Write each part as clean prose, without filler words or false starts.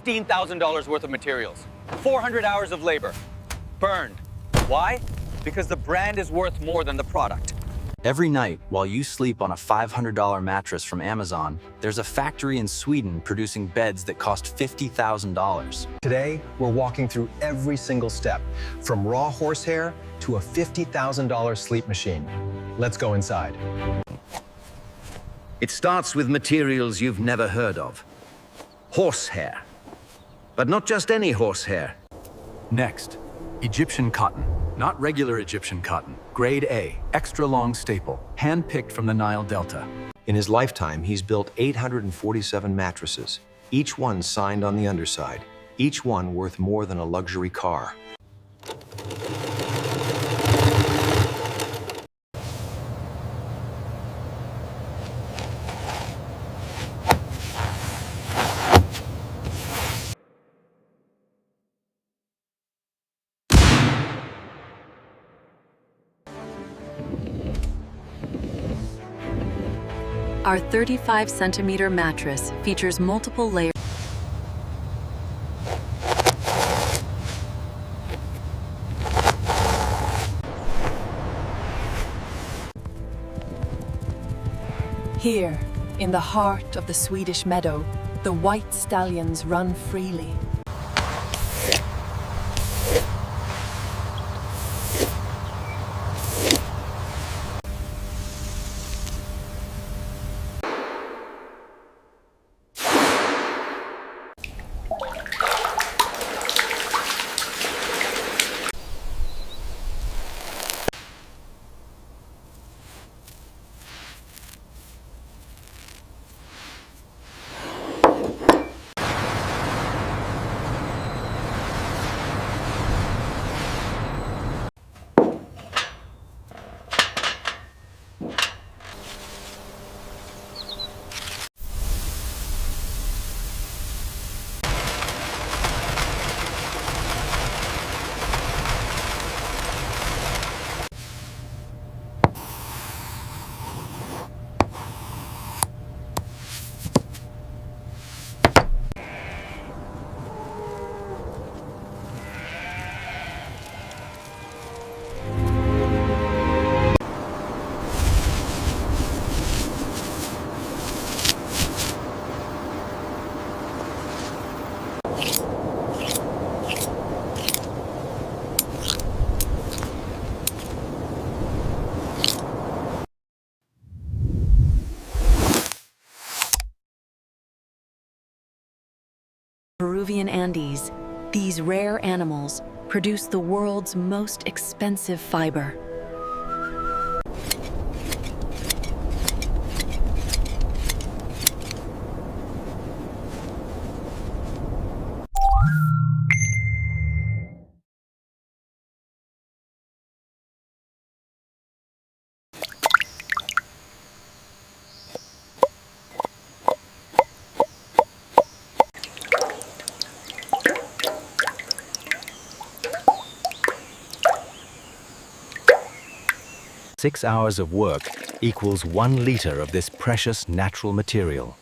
$15,000 worth of materials, 400 hours of labor, burned. Why? Because the brand is worth more than the product. Every night, while you sleep on a $500 mattress from Amazon, there's a factory in Sweden producing beds that cost $50,000. Today, we're walking through every single step, from raw horsehair to a $50,000 sleep machine. Let's go inside. It starts with materials you've never heard of. Horsehair. But not just any horsehair. Next, Egyptian cotton. Not regular Egyptian cotton. Grade A, extra long staple, hand-picked from the Nile Delta. In his lifetime, he's built 847 mattresses, each one signed on the underside, each one worth more than a luxury car. Our 35-centimeter mattress features multiple layers. Here, in the heart of the Swedish meadow, the white stallions run freely. Peruvian Andes, these rare animals produce the world's most expensive fiber. Six hours of work equals 1 liter of this precious natural material.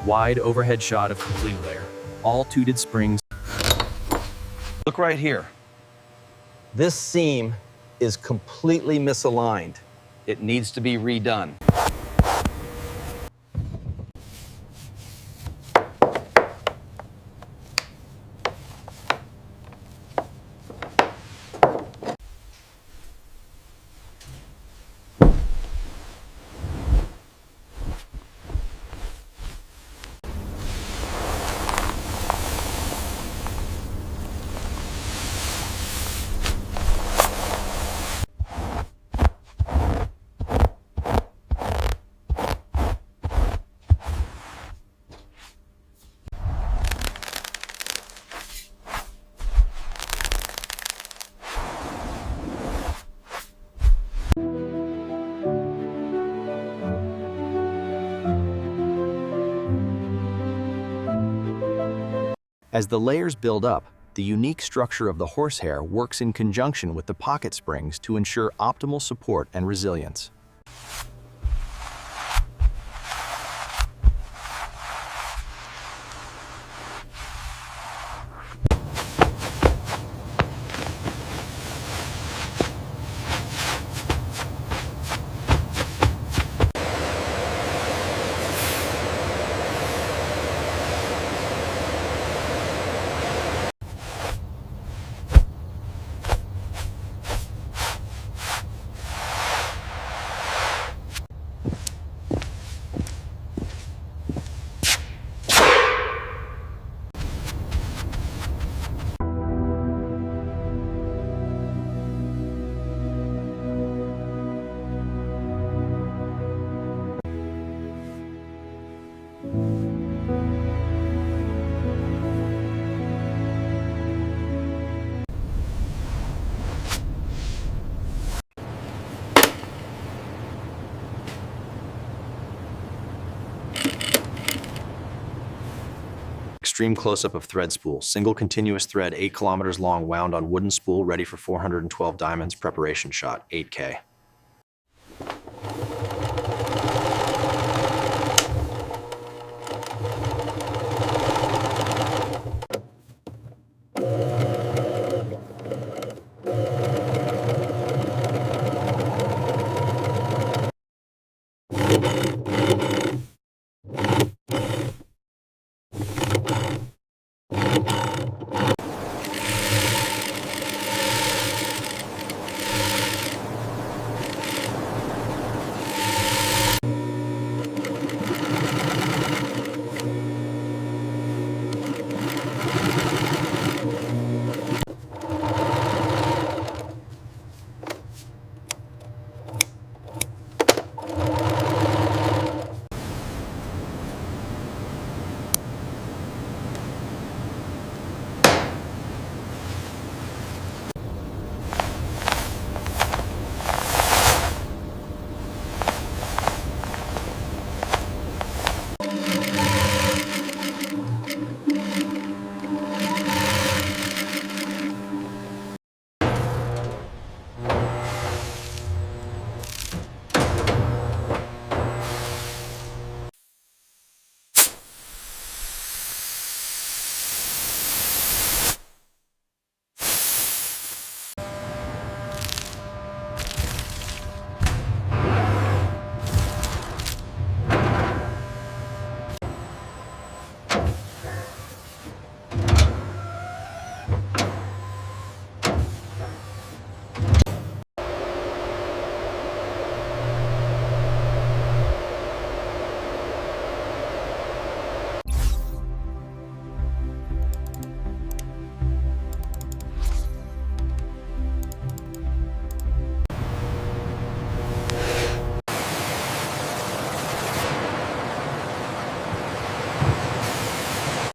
Wide overhead shot of complete layer, all tooted springs. Look right here. This seam is completely misaligned. It needs to be redone. As the layers build up, the unique structure of the horsehair works in conjunction with the pocket springs to ensure optimal support and resilience. Extreme close-up of thread spool. Single continuous thread 8 kilometers long wound on wooden spool ready for 412 diamonds. Preparation shot 8K.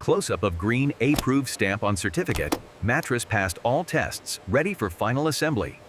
Close-up of green A-approved stamp on certificate. Mattress passed all tests, ready for final assembly.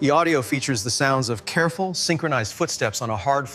The audio features the sounds of careful, synchronized footsteps on a hard